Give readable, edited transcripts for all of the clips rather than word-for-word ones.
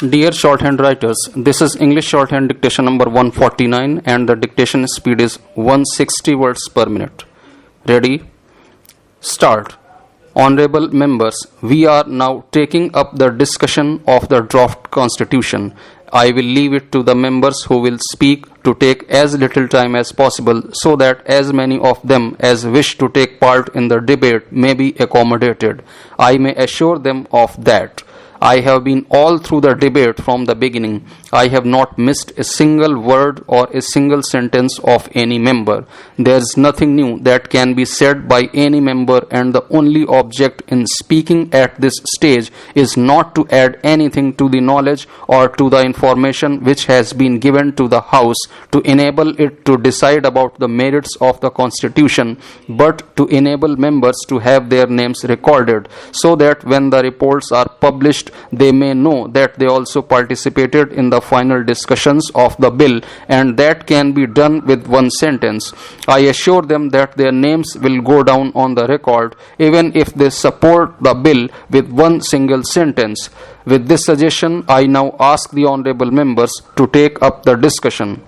Dear shorthand writers, this is English Shorthand Dictation number 149 and the dictation speed is 160 words per minute. Ready? Start. Honorable members, we are now taking up the discussion of the draft constitution. I will leave it to the members who will speak to take as little time as possible so that as many of them as wish to take part in the debate may be accommodated. I may assure them of that. I have been all through the debate from the beginning. I have not missed a single word or a single sentence of any member. There is nothing new that can be said by any member, and the only object in speaking at this stage is not to add anything to the knowledge or to the information which has been given to the House to enable it to decide about the merits of the Constitution, but to enable members to have their names recorded so that when the reports are published, they may know that they also participated in the final discussions of the bill, and that can be done with one sentence. I assure them that their names will go down on the record even if they support the bill with one single sentence. With this suggestion, I now ask the honorable members to take up the discussion.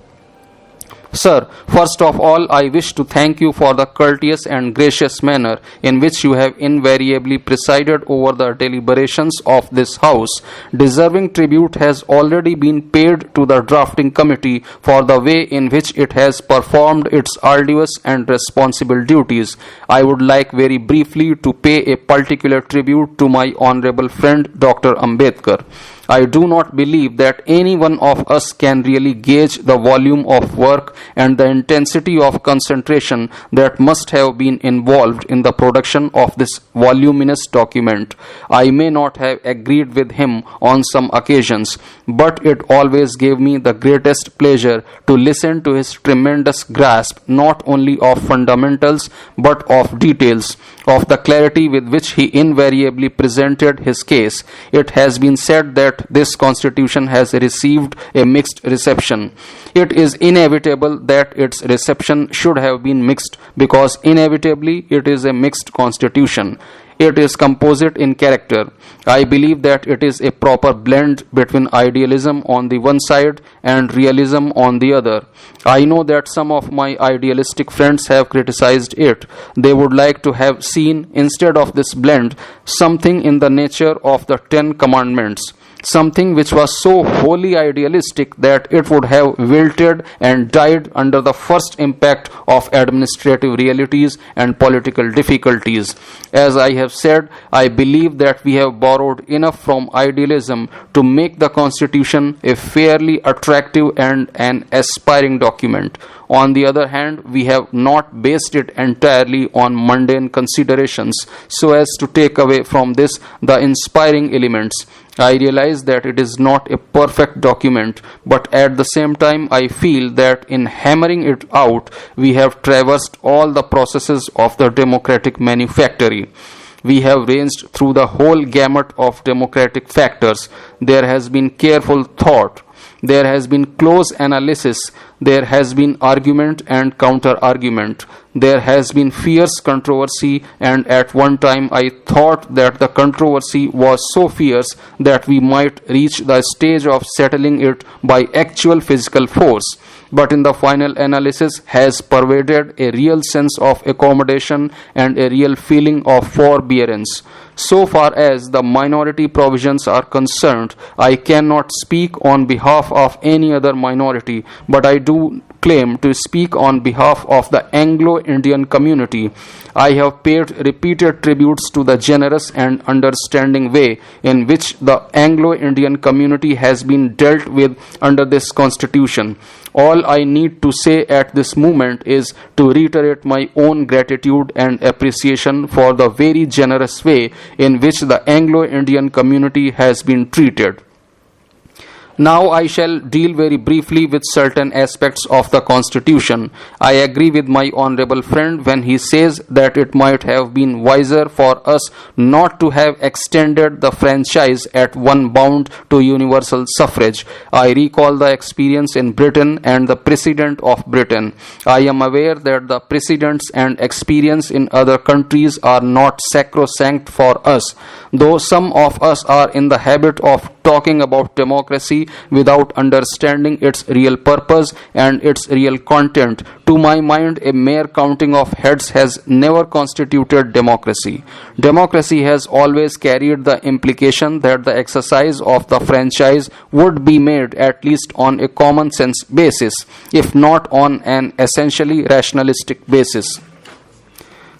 Sir, first of all, I wish to thank you for the courteous and gracious manner in which you have invariably presided over the deliberations of this House. Deserving tribute has already been paid to the drafting committee for the way in which it has performed its arduous and responsible duties. I would like very briefly to pay a particular tribute to my honorable friend Dr. Ambedkar. I do not believe that any one of us can really gauge the volume of work and the intensity of concentration that must have been involved in the production of this voluminous document. I may not have agreed with him on some occasions, but it always gave me the greatest pleasure to listen to his tremendous grasp not only of fundamentals but of details, of the clarity with which he invariably presented his case. It has been said that this constitution has received a mixed reception. It is inevitable that its reception should have been mixed because inevitably it is a mixed constitution. It is composite in character. I believe that it is a proper blend between idealism on the one side and realism on the other. I know that some of my idealistic friends have criticized it. They would like to have seen, instead of this blend, something in the nature of the 10 Commandments. Something which was so wholly idealistic that it would have wilted and died under the first impact of administrative realities and political difficulties. As I have said, I believe that we have borrowed enough from idealism to make the Constitution a fairly attractive and an aspiring document. On the other hand, we have not based it entirely on mundane considerations so as to take away from this the inspiring elements. I realize that it is not a perfect document, but at the same time I feel that in hammering it out, we have traversed all the processes of the democratic manufactory. We have ranged through the whole gamut of democratic factors. There has been careful thought. There has been close analysis. There has been argument and counter-argument. There has been fierce controversy, and at one time I thought that the controversy was so fierce that we might reach the stage of settling it by actual physical force. But in the final analysis has pervaded a real sense of accommodation and a real feeling of forbearance. So far as the minority provisions are concerned, I cannot speak on behalf of any other minority, but I do claim to speak on behalf of the Anglo-Indian community. I have paid repeated tributes to the generous and understanding way in which the Anglo-Indian community has been dealt with under this constitution. All I need to say at this moment is to reiterate my own gratitude and appreciation for the very generous way in which the Anglo-Indian community has been treated. Now I shall deal very briefly with certain aspects of the Constitution. I agree with my honorable friend when he says that it might have been wiser for us not to have extended the franchise at one bound to universal suffrage. I recall the experience in Britain and the precedent of Britain. I am aware that the precedents and experience in other countries are not sacrosanct for us, though some of us are in the habit of talking about democracy without understanding its real purpose and its real content. To my mind, a mere counting of heads has never constituted democracy. Democracy has always carried the implication that the exercise of the franchise would be made at least on a common sense basis, if not on an essentially rationalistic basis.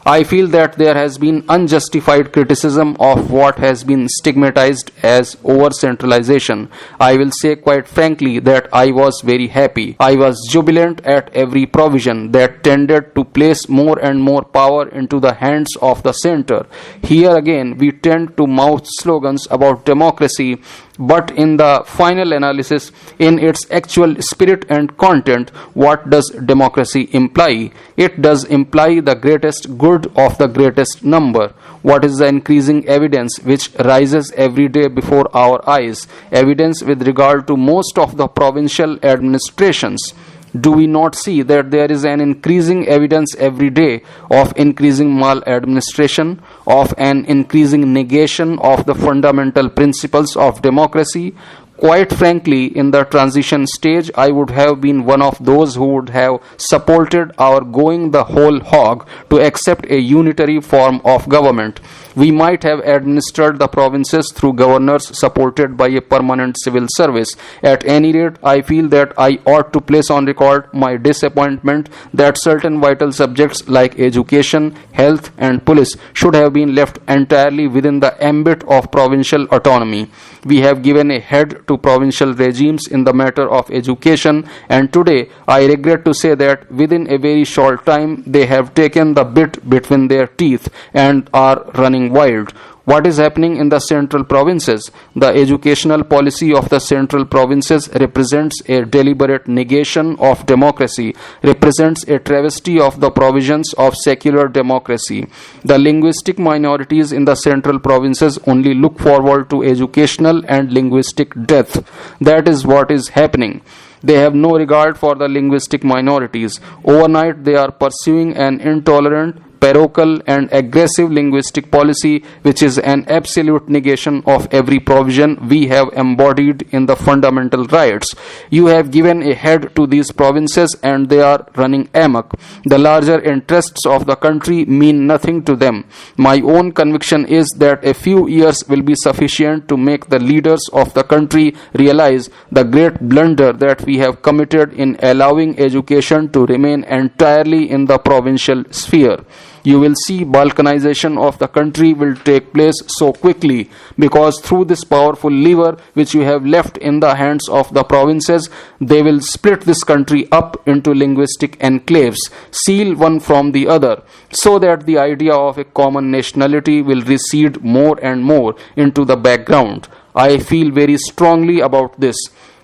I feel that there has been unjustified criticism of what has been stigmatized as over-centralization. I will say quite frankly that I was very happy. I was jubilant at every provision that tended to place more and more power into the hands of the center. Here again, we tend to mouth slogans about democracy, but in the final analysis, in its actual spirit and content, what does democracy imply? It does imply the greatest good of the greatest number. What is the increasing evidence which rises every day before our eyes? Evidence with regard to most of the provincial administrations. Do we not see that there is an increasing evidence every day of increasing maladministration, of an increasing negation of the fundamental principles of democracy? Quite frankly, in the transition stage, I would have been one of those who would have supported our going the whole hog to accept a unitary form of government. We might have administered the provinces through governors supported by a permanent civil service. At any rate, I feel that I ought to place on record my disappointment that certain vital subjects like education, health, and police should have been left entirely within the ambit of provincial autonomy. We have given a head to provincial regimes in the matter of education, and today I regret to say that within a very short time they have taken the bit between their teeth and are running wild. What is happening in the central provinces? The educational policy of the central provinces represents a deliberate negation of democracy, represents a travesty of the provisions of secular democracy. The linguistic minorities in the central provinces only look forward to educational and linguistic death. That is what is happening. They have no regard for the linguistic minorities. Overnight, they are pursuing an intolerant, parochial and aggressive linguistic policy which is an absolute negation of every provision we have embodied in the fundamental rights. You have given a head to these provinces and they are running amok. The larger interests of the country mean nothing to them. My own conviction is that a few years will be sufficient to make the leaders of the country realize the great blunder that we have committed in allowing education to remain entirely in the provincial sphere. You will see balkanization of the country will take place so quickly because through this powerful lever which you have left in the hands of the provinces, they will split this country up into linguistic enclaves, seal one from the other, so that the idea of a common nationality will recede more and more into the background. I feel very strongly about this.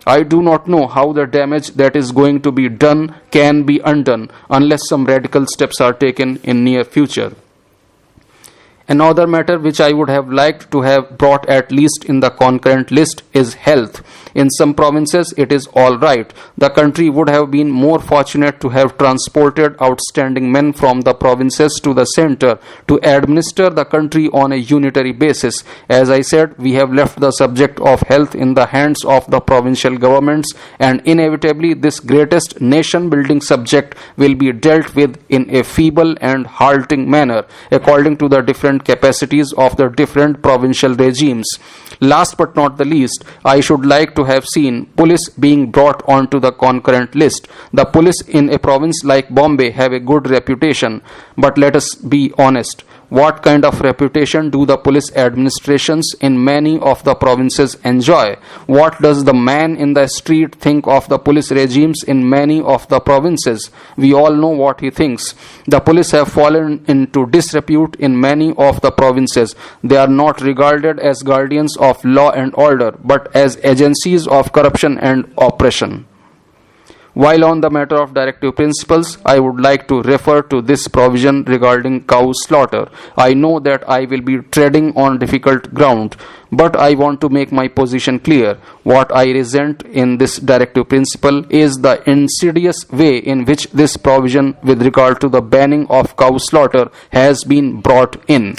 I do not know how the damage that is going to be done can be undone unless some radical steps are taken in near future. Another matter which I would have liked to have brought at least in the concurrent list is health. In some provinces it is all right. The country would have been more fortunate to have transported outstanding men from the provinces to the center to administer the country on a unitary basis. As I said, we have left the subject of health in the hands of the provincial governments, and inevitably this greatest nation building subject will be dealt with in a feeble and halting manner according to the different capacities of the different provincial regimes. Last but not the least, I should like to have seen police being brought onto the concurrent list. The police in a province like Bombay have a good reputation, but let us be honest. What kind of reputation do the police administrations in many of the provinces enjoy? What does the man in the street think of the police regimes in many of the provinces? We all know what he thinks. The police have fallen into disrepute in many of the provinces. They are not regarded as guardians of law and order, but as agencies of corruption and oppression. While on the matter of directive principles, I would like to refer to this provision regarding cow slaughter. I know that I will be treading on difficult ground, but I want to make my position clear. What I resent in this directive principle is the insidious way in which this provision with regard to the banning of cow slaughter has been brought in.